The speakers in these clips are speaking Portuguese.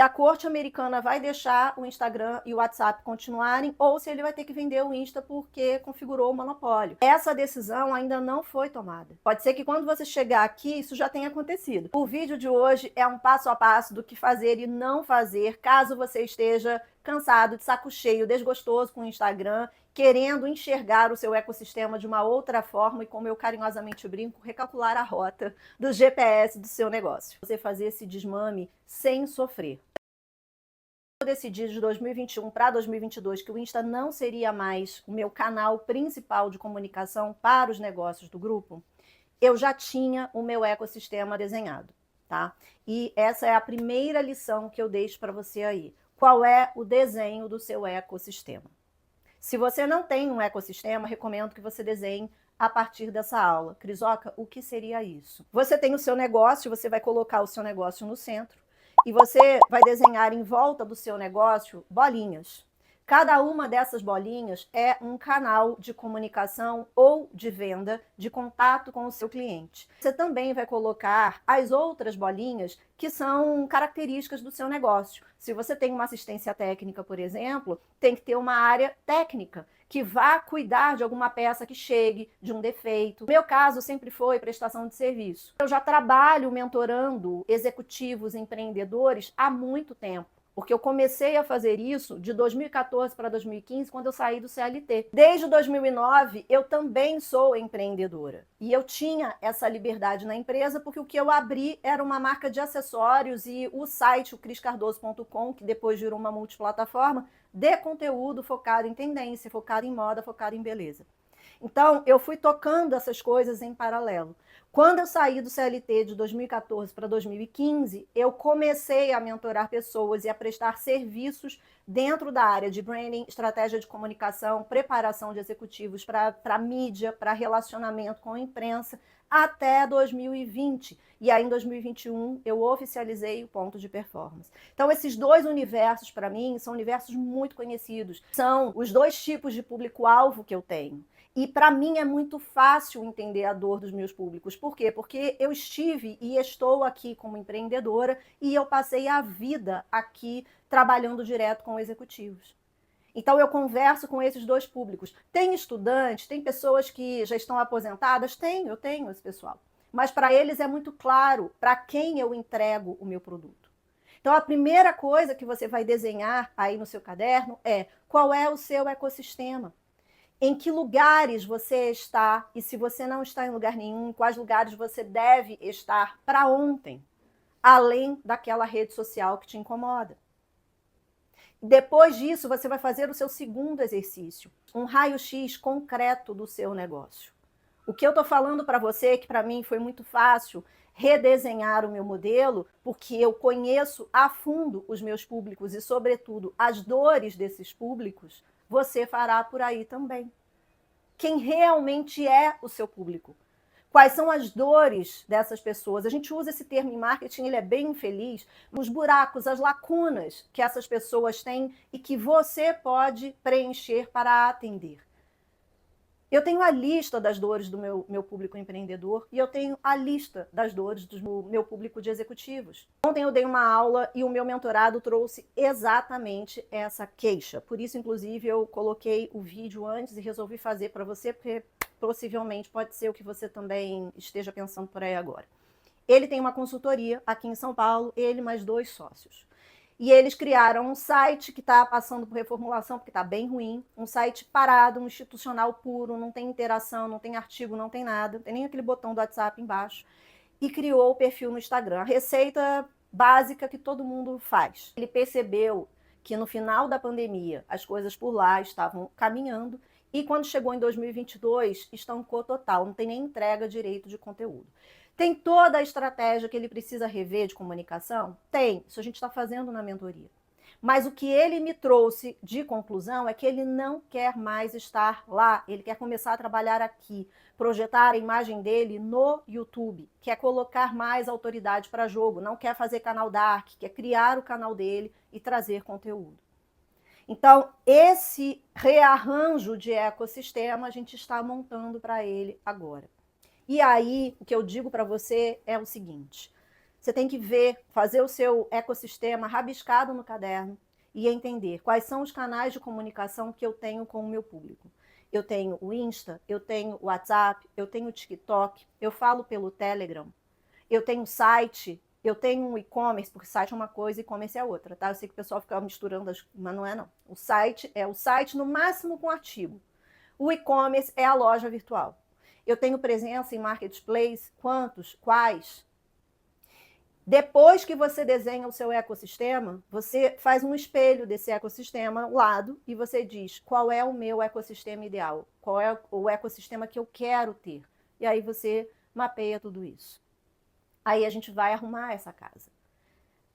A corte americana vai deixar o Instagram e o WhatsApp continuarem ou se ele vai ter que vender o Insta porque configurou o monopólio. Essa decisão ainda não foi tomada. Pode ser que quando você chegar aqui, isso já tenha acontecido. O vídeo de hoje é um passo a passo do que fazer e não fazer caso você esteja cansado, de saco cheio, desgostoso com o Instagram, querendo enxergar o seu ecossistema de uma outra forma e, como eu carinhosamente brinco, recalcular a rota do GPS do seu negócio. Você fazer esse desmame sem sofrer. Eu decidi de 2021 para 2022 que o Insta não seria mais o meu canal principal de comunicação para os negócios do grupo. Eu já tinha o meu ecossistema desenhado, tá? E essa é a primeira lição que eu deixo para você aí. Qual é o desenho do seu ecossistema? Se você não tem um ecossistema, recomendo que você desenhe a partir dessa aula. Crisoca, o que seria isso? Você tem o seu negócio, você vai colocar o seu negócio no centro e você vai desenhar em volta do seu negócio bolinhas. Cada uma dessas bolinhas é um canal de comunicação ou de venda, de contato com o seu cliente. Você também vai colocar as outras bolinhas que são características do seu negócio. Se você tem uma assistência técnica, por exemplo, tem que ter uma área técnica que vá cuidar de alguma peça que chegue, de um defeito. No meu caso sempre foi prestação de serviço. Eu já trabalho mentorando executivos empreendedores há muito tempo. Porque eu comecei a fazer isso de 2014 para 2015, quando eu saí do CLT. Desde 2009, eu também sou empreendedora. E eu tinha essa liberdade na empresa, porque o que eu abri era uma marca de acessórios e o site, o criscardoso.com, que depois virou uma multiplataforma, de conteúdo focado em tendência, focado em moda, focado em beleza. Então, eu fui tocando essas coisas em paralelo. Quando eu saí do CLT de 2014 para 2015, eu comecei a mentorar pessoas e a prestar serviços dentro da área de branding, estratégia de comunicação, preparação de executivos para mídia, para relacionamento com a imprensa, até 2020. E aí, em 2021, eu oficializei o ponto de performance. Então, esses dois universos, para mim, são universos muito conhecidos. São os dois tipos de público-alvo que eu tenho. E para mim é muito fácil entender a dor dos meus públicos. Por quê? Porque eu estive e estou aqui como empreendedora e eu passei a vida aqui trabalhando direto com executivos. Então eu converso com esses dois públicos. Tem estudantes, tem pessoas que já estão aposentadas? Eu tenho esse pessoal. Mas para eles é muito claro para quem eu entrego o meu produto. Então a primeira coisa que você vai desenhar aí no seu caderno é qual é o seu ecossistema. Em que lugares você está e se você não está em lugar nenhum, em quais lugares você deve estar para ontem, além daquela rede social que te incomoda. Depois disso, você vai fazer o seu segundo exercício, um raio-x concreto do seu negócio. O que eu estou falando para você, que para mim foi muito fácil redesenhar o meu modelo, porque eu conheço a fundo os meus públicos e, sobretudo, as dores desses públicos, você fará por aí também. Quem realmente é o seu público? Quais são as dores dessas pessoas? A gente usa esse termo em marketing, ele é bem infeliz, os buracos, as lacunas que essas pessoas têm e que você pode preencher para atender. Eu tenho a lista das dores do meu público empreendedor e eu tenho a lista das dores do meu público de executivos. Ontem eu dei uma aula e o meu mentorado trouxe exatamente essa queixa. Por isso, inclusive, eu coloquei o vídeo antes e resolvi fazer para você, porque possivelmente pode ser o que você também esteja pensando por aí agora. Ele tem uma consultoria aqui em São Paulo, ele mais 2 sócios. E eles criaram um site que está passando por reformulação, porque está bem ruim, um site parado, um institucional puro, não tem interação, não tem artigo, não tem nada, não tem nem aquele botão do WhatsApp embaixo. E criou o perfil no Instagram, a receita básica que todo mundo faz. Ele percebeu que no final da pandemia as coisas por lá estavam caminhando e quando chegou em 2022 estancou total, não tem nem entrega direito de conteúdo. Tem toda a estratégia que ele precisa rever de comunicação? Tem, isso a gente está fazendo na mentoria. Mas o que ele me trouxe de conclusão é que ele não quer mais estar lá, ele quer começar a trabalhar aqui, projetar a imagem dele no YouTube, quer colocar mais autoridade para jogo, não quer fazer canal dark, quer criar o canal dele e trazer conteúdo. Então, esse rearranjo de ecossistema a gente está montando para ele agora. E aí, o que eu digo para você é o seguinte, Você tem que ver, fazer o seu ecossistema rabiscado no caderno e entender quais são os canais de comunicação que eu tenho com o meu público. Eu tenho o Insta, eu tenho o WhatsApp, eu tenho o TikTok, eu falo pelo Telegram, eu tenho site, eu tenho um e-commerce, porque site é uma coisa e e-commerce é outra, tá? Eu sei que o pessoal fica misturando, mas não é não. O site é o site no máximo com artigo. O e-commerce é a loja virtual. Eu tenho presença em marketplace, quantos, quais? Depois que você desenha o seu ecossistema, você faz um espelho desse ecossistema ao lado e você diz qual é o meu ecossistema ideal, qual é o ecossistema que eu quero ter. E aí você mapeia tudo isso. Aí a gente vai arrumar essa casa.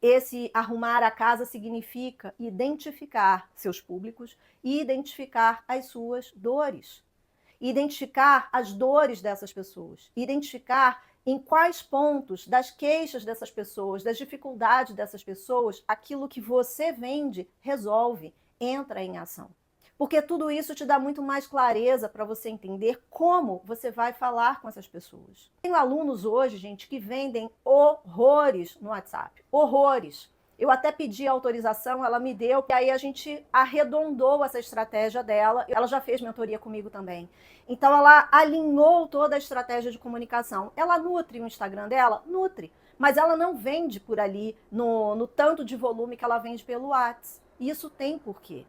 Esse arrumar a casa significa identificar seus públicos e identificar as suas dores. Identificar as dores dessas pessoas. Identificar em quais pontos das queixas dessas pessoas, das dificuldades dessas pessoas, aquilo que você vende resolve, entra em ação. Porque tudo isso te dá muito mais clareza para você entender como você vai falar com essas pessoas. Tenho alunos hoje, gente, que vendem horrores no WhatsApp. Horrores. Eu até pedi autorização, ela me deu, e aí a gente arredondou essa estratégia dela. Ela já fez mentoria comigo também. Então ela alinhou toda a estratégia de comunicação. Ela nutre o Instagram dela? Nutre. Mas ela não vende por ali no tanto de volume que ela vende pelo WhatsApp. Isso tem porquê.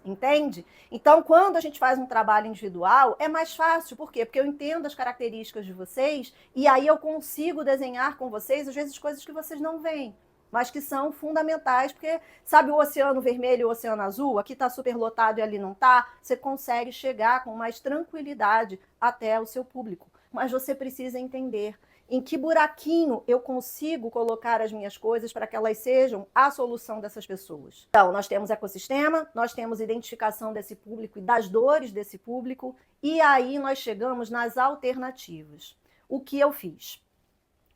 Entende? Então, quando a gente faz um trabalho individual, é mais fácil. Por quê? Porque eu entendo as características de vocês e aí eu consigo desenhar com vocês, às vezes, coisas que vocês não veem, mas que são fundamentais, porque sabe o oceano vermelho e o oceano azul? Aqui está super lotado e ali não está. Você consegue chegar com mais tranquilidade até o seu público. Mas você precisa entender em que buraquinho eu consigo colocar as minhas coisas para que elas sejam a solução dessas pessoas. Então, nós temos ecossistema, nós temos identificação desse público e das dores desse público, e aí nós chegamos nas alternativas. O que eu fiz?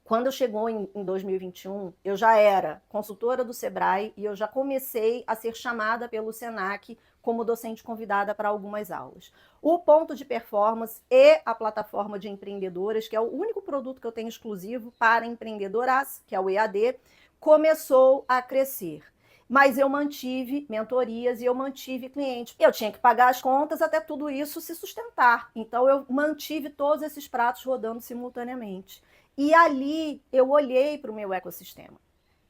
Quando chegou em 2021, eu já era consultora do Sebrae e eu já comecei a ser chamada pelo Senac como docente convidada para algumas aulas. O Ponto de Performance e a plataforma de empreendedoras, que é o único produto que eu tenho exclusivo para empreendedoras, que é o EAD, começou a crescer. Mas eu mantive mentorias e eu mantive clientes. Eu tinha que pagar as contas até tudo isso se sustentar. Então eu mantive todos esses pratos rodando simultaneamente. E ali eu olhei para o meu ecossistema.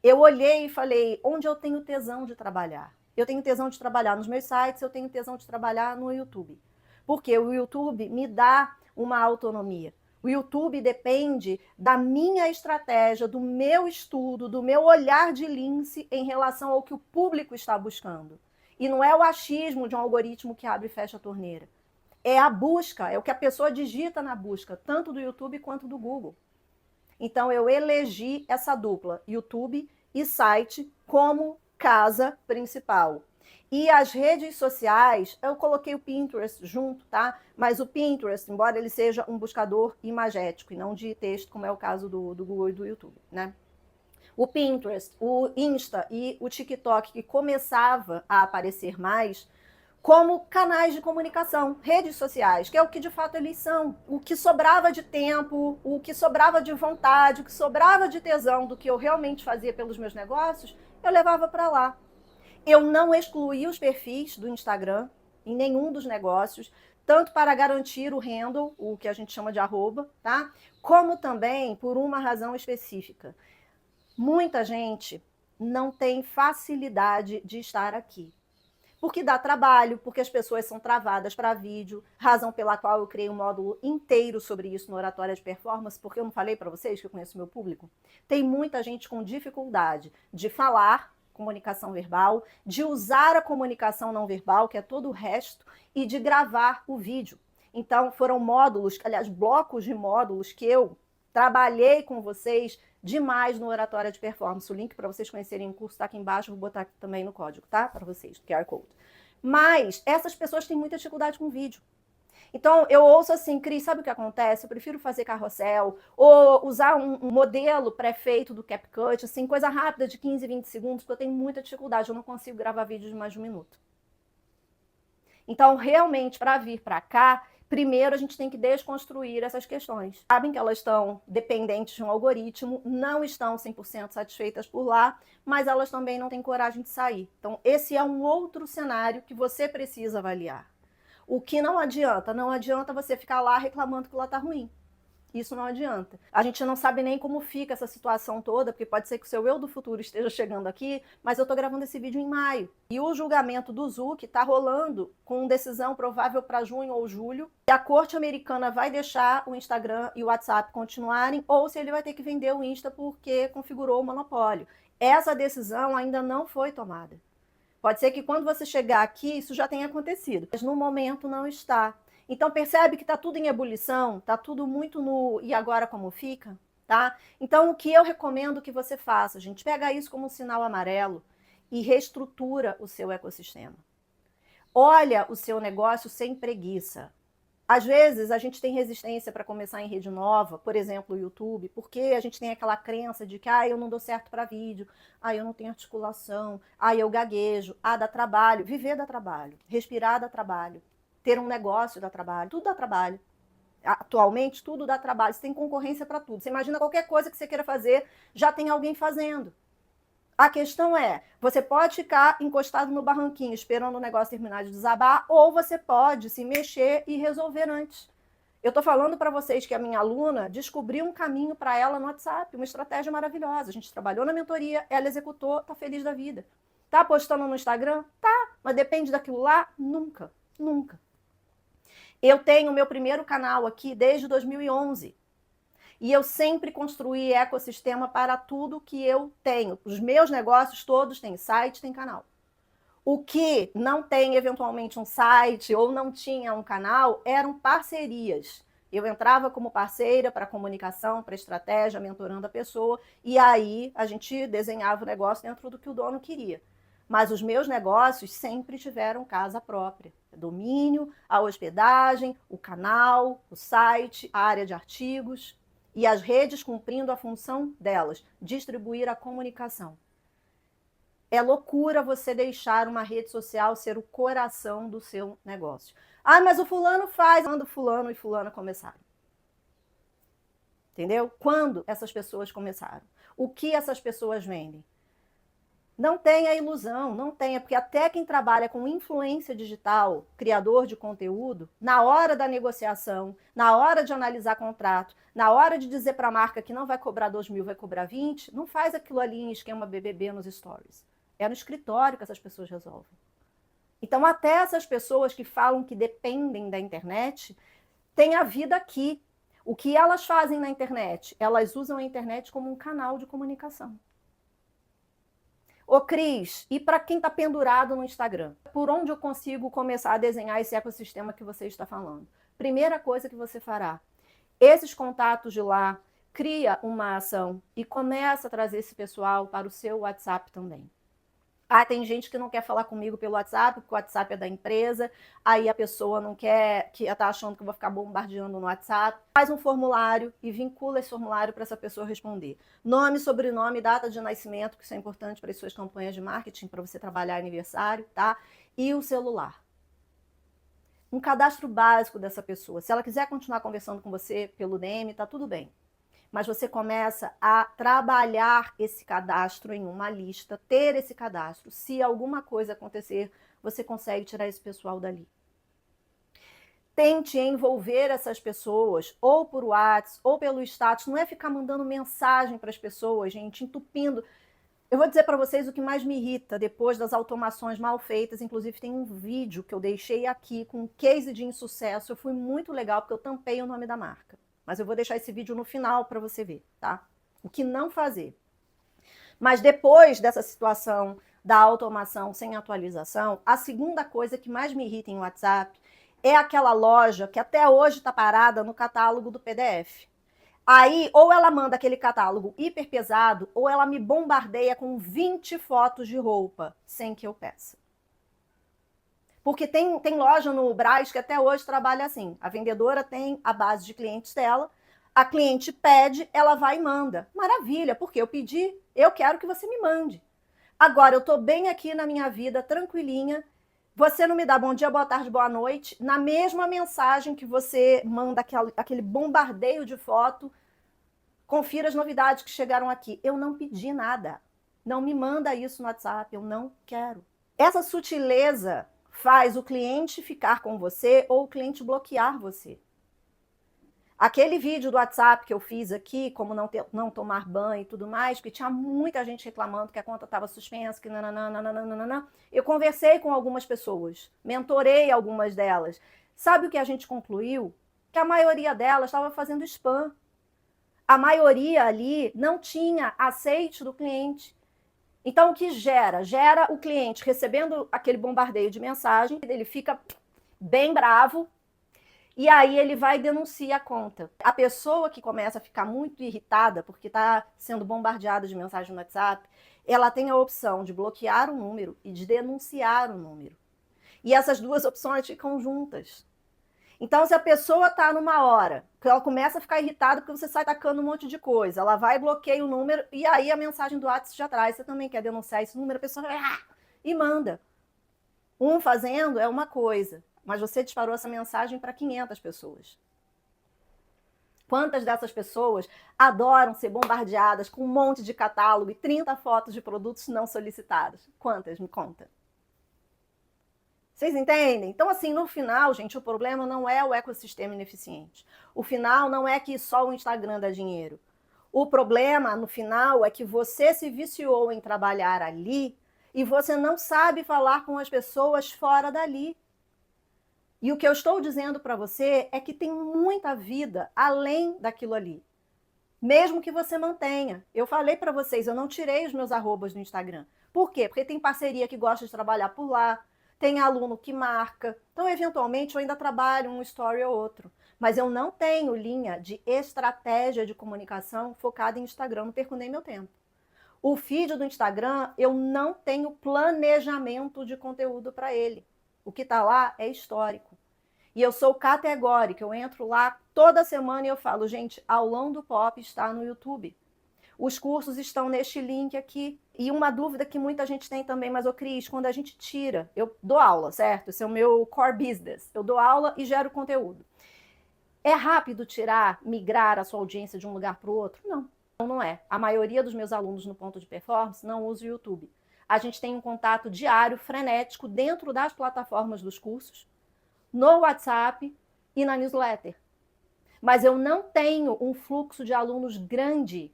Eu olhei e falei, onde eu tenho tesão de trabalhar? Eu tenho tesão de trabalhar nos meus sites, eu tenho tesão de trabalhar no YouTube. Porque o YouTube me dá uma autonomia. O YouTube depende da minha estratégia, do meu estudo, do meu olhar de lince em relação ao que o público está buscando. E não é o achismo de um algoritmo que abre e fecha a torneira. É a busca, é o que a pessoa digita na busca, tanto do YouTube quanto do Google. Então eu elegi essa dupla, YouTube e site, como casa principal. E as redes sociais, eu coloquei o Pinterest junto, tá? Mas o Pinterest, embora ele seja um buscador imagético e não de texto, como é o caso do Google e do YouTube, né? O Pinterest, o Insta e o TikTok, que começava a aparecer mais, como canais de comunicação, redes sociais, que é o que de fato eles são. O que sobrava de tempo, o que sobrava de vontade, o que sobrava de tesão do que eu realmente fazia pelos meus negócios, eu levava para lá. Eu não excluí os perfis do Instagram em nenhum dos negócios, tanto para garantir o handle, o que a gente chama de arroba, tá? Como também por uma razão específica. Muita gente não tem facilidade de estar aqui. Porque dá trabalho, porque as pessoas são travadas para vídeo, razão pela qual eu criei um módulo inteiro sobre isso no Oratória de Performance, porque eu não falei para vocês que eu conheço o meu público? Tem muita gente com dificuldade de falar, comunicação verbal, de usar a comunicação não verbal, que é todo o resto, e de gravar o vídeo. Então foram módulos, aliás, blocos de módulos que eu trabalhei com vocês demais no Oratória de Performance. O link para vocês conhecerem o curso está aqui embaixo, vou botar aqui também no código, tá? Para vocês, QR Code. Mas essas pessoas têm muita dificuldade com vídeo. Então, eu ouço assim, Cris, sabe o que acontece? Eu prefiro fazer carrossel, ou usar um modelo pré-feito do CapCut, assim, coisa rápida de 15, 20 segundos, porque eu tenho muita dificuldade, eu não consigo gravar vídeo de mais de 1 minuto. Então, realmente, para vir para cá, Primeiro, a gente tem que desconstruir essas questões. Sabem que elas estão dependentes de um algoritmo, não estão 100% satisfeitas por lá, mas elas também não têm coragem de sair. Então, esse é um outro cenário que você precisa avaliar. O que não adianta? Não adianta você ficar lá reclamando que lá está ruim. Isso não adianta. A gente não sabe nem como fica essa situação toda, porque pode ser que o seu eu do futuro esteja chegando aqui, mas eu estou gravando esse vídeo em maio. E o julgamento do Zuck está rolando com decisão provável para junho ou julho. E a corte americana vai deixar o Instagram e o WhatsApp continuarem, ou se ele vai ter que vender o Insta porque configurou o monopólio. Essa decisão ainda não foi tomada. Pode ser que quando você chegar aqui, isso já tenha acontecido, mas no momento não está. Então percebe que está tudo em ebulição, está tudo muito no e agora como fica, tá? Então o que eu recomendo que você faça, gente, pega isso como um sinal amarelo e reestrutura o seu ecossistema. Olha o seu negócio sem preguiça. Às vezes a gente tem resistência para começar em rede nova, por exemplo, o YouTube, porque a gente tem aquela crença de que eu não dou certo para vídeo, eu não tenho articulação, eu gaguejo, dá trabalho. Viver dá trabalho, respirar dá trabalho, ter um negócio dá trabalho, tudo dá trabalho. Atualmente tudo dá trabalho, você tem concorrência para tudo. Você imagina qualquer coisa que você queira fazer, já tem alguém fazendo. A questão é, você pode ficar encostado no barranquinho esperando o negócio terminar de desabar, ou você pode se mexer e resolver antes. Eu estou falando para vocês que a minha aluna descobriu um caminho para ela no WhatsApp, uma estratégia maravilhosa. A gente trabalhou na mentoria, ela executou, está feliz da vida. Tá postando no Instagram? Tá, mas depende daquilo lá? Nunca, nunca. Eu tenho meu primeiro canal aqui desde 2011. E eu sempre construí ecossistema para tudo que eu tenho. Os meus negócios todos têm site, têm canal. O que não tem, eventualmente, um site ou não tinha um canal, eram parcerias. Eu entrava como parceira para comunicação, para estratégia, mentorando a pessoa, e aí a gente desenhava o negócio dentro do que o dono queria. Mas os meus negócios sempre tiveram casa própria. Domínio, a hospedagem, o canal, o site, a área de artigos. E as redes cumprindo a função delas, distribuir a comunicação. É loucura você deixar uma rede social ser o coração do seu negócio. Mas o fulano faz. Quando fulano e fulana começaram? Entendeu? Quando essas pessoas começaram? O que essas pessoas vendem? Não tenha ilusão, não tenha, porque até quem trabalha com influência digital, criador de conteúdo, na hora da negociação, na hora de analisar contrato, na hora de dizer para a marca que não vai cobrar 2.000, vai cobrar 20, não faz aquilo ali em esquema BBB nos stories. É no escritório que essas pessoas resolvem. Então, até essas pessoas que falam que dependem da internet, têm a vida aqui. O que elas fazem na internet? Elas usam a internet como um canal de comunicação. Ô Cris, e para quem está pendurado no Instagram? Por onde eu consigo começar a desenhar esse ecossistema que você está falando? Primeira coisa que você fará, esses contatos de lá, cria uma ação e começa a trazer esse pessoal para o seu WhatsApp também. Tem gente que não quer falar comigo pelo WhatsApp, porque o WhatsApp é da empresa, aí a pessoa não quer, que está achando que eu vou ficar bombardeando no WhatsApp. Faz um formulário e vincula esse formulário para essa pessoa responder. Nome, sobrenome, data de nascimento, que isso é importante para as suas campanhas de marketing, para você trabalhar aniversário, tá? E o celular. Um cadastro básico dessa pessoa. Se ela quiser continuar conversando com você pelo DM, tá tudo bem. Mas você começa a trabalhar esse cadastro em uma lista, ter esse cadastro. Se alguma coisa acontecer, você consegue tirar esse pessoal dali. Tente envolver essas pessoas, ou por WhatsApp, ou pelo status. Não é ficar mandando mensagem para as pessoas, gente, entupindo. Eu vou dizer para vocês o que mais me irrita depois das automações mal feitas. Inclusive tem um vídeo que eu deixei aqui com um case de insucesso. Eu fui muito legal porque eu tampei o nome da marca. Mas eu vou deixar esse vídeo no final para você ver, tá? O que não fazer. Mas depois dessa situação da automação sem atualização, a segunda coisa que mais me irrita em WhatsApp é aquela loja que até hoje está parada no catálogo do PDF. Aí, ou ela manda aquele catálogo hiper pesado, ou ela me bombardeia com 20 fotos de roupa, sem que eu peça. Porque tem loja no Brás que até hoje trabalha assim. A vendedora tem a base de clientes dela, a cliente pede, ela vai e manda. Maravilha, porque eu pedi, eu quero que você me mande. Agora, eu estou bem aqui na minha vida, tranquilinha, Você não me dá bom dia, boa tarde, boa noite, na mesma mensagem que você manda aquele bombardeio de foto, confira as novidades que chegaram aqui. Eu não pedi nada. Não me manda isso no WhatsApp, eu não quero. Essa sutileza faz o cliente ficar com você ou o cliente bloquear você. Aquele vídeo do WhatsApp que eu fiz aqui, como não tomar banho e tudo mais, porque tinha muita gente reclamando que a conta estava suspensa, que nananana. Eu conversei com algumas pessoas, mentorei algumas delas. Sabe o que a gente concluiu? Que a maioria delas estava fazendo spam. A maioria ali não tinha aceite do cliente. Então, o que gera? Gera o cliente recebendo aquele bombardeio de mensagem, ele fica bem bravo, e aí ele vai e denuncia a conta. A pessoa que começa a ficar muito irritada porque está sendo bombardeada de mensagem no WhatsApp, ela tem a opção de bloquear o número e de denunciar o número. E essas duas opções ficam juntas. Então, se a pessoa está numa hora que ela começa a ficar irritada porque você sai tacando um monte de coisa, ela vai, bloqueia o número e aí a mensagem do WhatsApp já traz. Você também quer denunciar esse número, a pessoa vai e manda. Um fazendo é uma coisa, mas você disparou essa mensagem para 500 pessoas. Quantas dessas pessoas adoram ser bombardeadas com um monte de catálogo e 30 fotos de produtos não solicitados? Quantas? Me conta. Vocês entendem? Então, assim, no final, gente, o problema não é o ecossistema ineficiente. O final não é que só o Instagram dá dinheiro. O problema, no final, é que você se viciou em trabalhar ali e você não sabe falar com as pessoas fora dali. E o que eu estou dizendo para você é que tem muita vida além daquilo ali. Mesmo que você mantenha. Eu falei para vocês, eu não tirei os meus arrobas no Instagram. Por quê? Porque tem parceria que gosta de trabalhar por lá, tem aluno que marca. Então, eventualmente, eu ainda trabalho um story ou outro. Mas eu não tenho linha de estratégia de comunicação focada em Instagram, não perco nem meu tempo. O feed do Instagram, eu não tenho planejamento de conteúdo para ele. O que está lá é histórico. E eu sou categórica, eu entro lá toda semana e eu falo, gente, Aulão do Pop está no YouTube. Os cursos estão neste link aqui. E uma dúvida que muita gente tem também, mas, ô Cris, quando a gente tira, eu dou aula, certo? Esse é o meu core business. Eu dou aula e gero conteúdo. É rápido tirar, migrar a sua audiência de um lugar para o outro? Não, não é. A maioria dos meus alunos no Ponto de Performance não usa o YouTube. A gente tem um contato diário, frenético, dentro das plataformas dos cursos, no WhatsApp e na newsletter. Mas eu não tenho um fluxo de alunos grande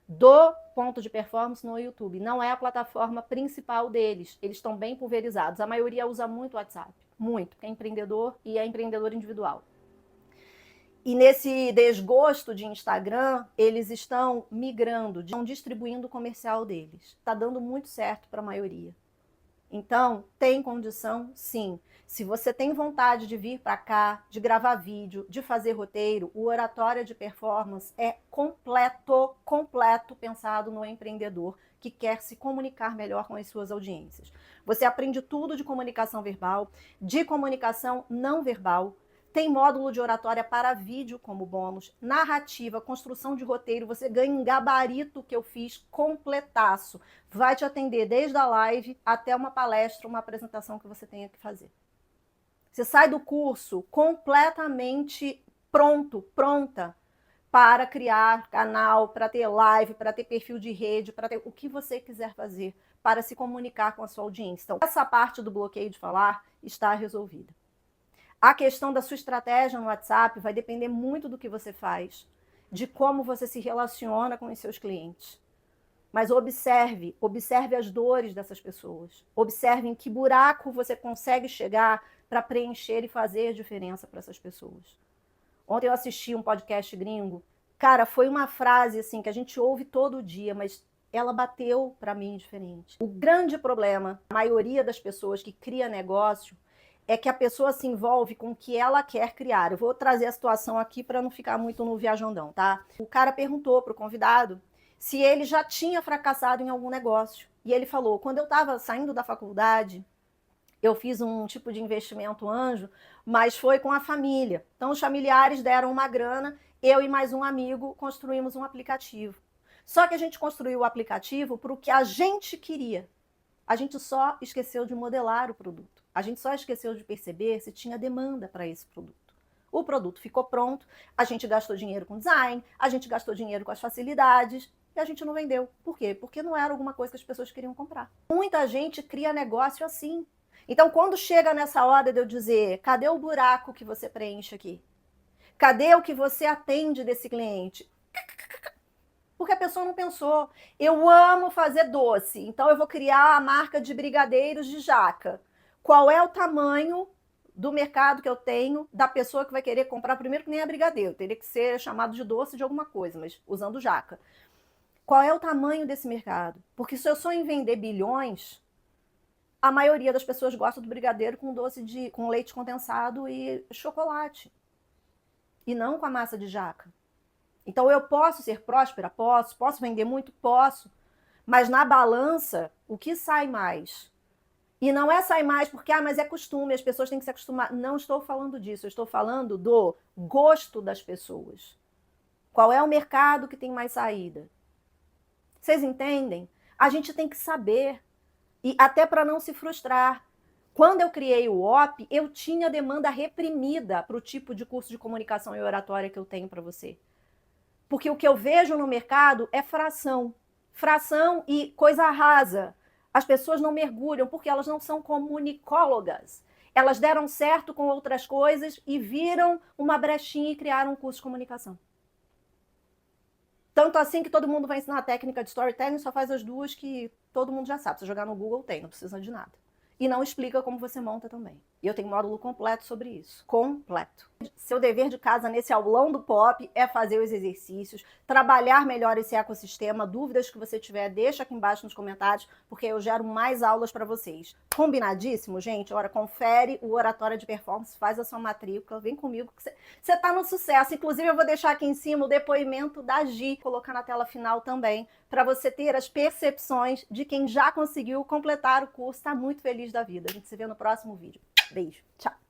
do Ponto de Performance no YouTube. Não é a plataforma principal deles. Eles estão bem pulverizados. A maioria usa muito o WhatsApp. Muito. Porque é empreendedor e é empreendedor individual. E nesse desgosto de Instagram, eles estão migrando, estão distribuindo o comercial deles. Está dando muito certo para a maioria. Então, tem condição, sim. Se você tem vontade de vir para cá, de gravar vídeo, de fazer roteiro, o Oratória de Performance é completo pensado no empreendedor que quer se comunicar melhor com as suas audiências. Você aprende tudo de comunicação verbal, de comunicação não verbal, tem módulo de oratória para vídeo como bônus, narrativa, construção de roteiro, você ganha um gabarito que eu fiz completaço. Vai te atender desde a live até uma palestra, uma apresentação que você tenha que fazer. Você sai do curso completamente pronta para criar canal, para ter live, para ter perfil de rede, para ter o que você quiser fazer para se comunicar com a sua audiência. Então, essa parte do bloqueio de falar está resolvida. A questão da sua estratégia no WhatsApp vai depender muito do que você faz, de como você se relaciona com os seus clientes. Mas observe as dores dessas pessoas. Observe em que buraco você consegue chegar para preencher e fazer diferença para essas pessoas. Ontem eu assisti um podcast gringo. Cara, foi uma frase assim que a gente ouve todo dia, mas ela bateu para mim diferente. O grande problema, a maioria das pessoas que cria negócio, é que a pessoa se envolve com o que ela quer criar. Eu vou trazer a situação aqui para não ficar muito no viajandão, tá? O cara perguntou pro convidado se ele já tinha fracassado em algum negócio. E ele falou, quando eu estava saindo da faculdade, eu fiz um tipo de investimento anjo, mas foi com a família. Então os familiares deram uma grana, eu e mais um amigo construímos um aplicativo. Só que a gente construiu o aplicativo para o que a gente queria. A gente só esqueceu de modelar o produto. A gente só esqueceu de perceber se tinha demanda para esse produto. O produto ficou pronto, a gente gastou dinheiro com design, a gente gastou dinheiro com as facilidades e a gente não vendeu. Por quê? Porque não era alguma coisa que as pessoas queriam comprar. Muita gente cria negócio assim. Então, quando chega nessa hora de eu dizer, cadê o buraco que você preenche aqui? Cadê o que você atende desse cliente? Porque a pessoa não pensou. Eu amo fazer doce, então eu vou criar a marca de brigadeiros de jaca. Qual é o tamanho do mercado que eu tenho da pessoa que vai querer comprar? Primeiro que nem é brigadeiro, teria que ser chamado de doce de alguma coisa, mas usando jaca. Qual é o tamanho desse mercado? Porque se eu sou em vender bilhões, a maioria das pessoas gosta do brigadeiro com com leite condensado e chocolate. E não com a massa de jaca. Então eu posso ser próspera? Posso vender muito? Posso. Mas na balança, o que sai mais? E não é sair mais porque, mas é costume, as pessoas têm que se acostumar. Não estou falando disso, eu estou falando do gosto das pessoas. Qual é o mercado que tem mais saída? Vocês entendem? A gente tem que saber. E até para não se frustrar. Quando eu criei o OP, eu tinha demanda reprimida para o tipo de curso de comunicação e oratória que eu tenho para você. Porque o que eu vejo no mercado é fração. Fração e coisa rasa. As pessoas não mergulham porque elas não são comunicólogas. Elas deram certo com outras coisas e viram uma brechinha e criaram um curso de comunicação. Tanto assim que todo mundo vai ensinar a técnica de storytelling, só faz as duas que todo mundo já sabe. Se jogar no Google tem, não precisa de nada. E não explica como você monta também. E eu tenho um módulo completo sobre isso. Completo. Seu dever de casa nesse aulão do POP é fazer os exercícios, trabalhar melhor esse ecossistema. Dúvidas que você tiver, deixa aqui embaixo nos comentários, porque eu gero mais aulas para vocês. Combinadíssimo, gente? Ora, confere o Oratória de Performance, faz a sua matrícula, vem comigo que você tá no sucesso. Inclusive, eu vou deixar aqui em cima o depoimento da Gi, colocar na tela final também, para você ter as percepções de quem já conseguiu completar o curso. Está muito feliz da vida. A gente se vê no próximo vídeo. Beijo. Tchau.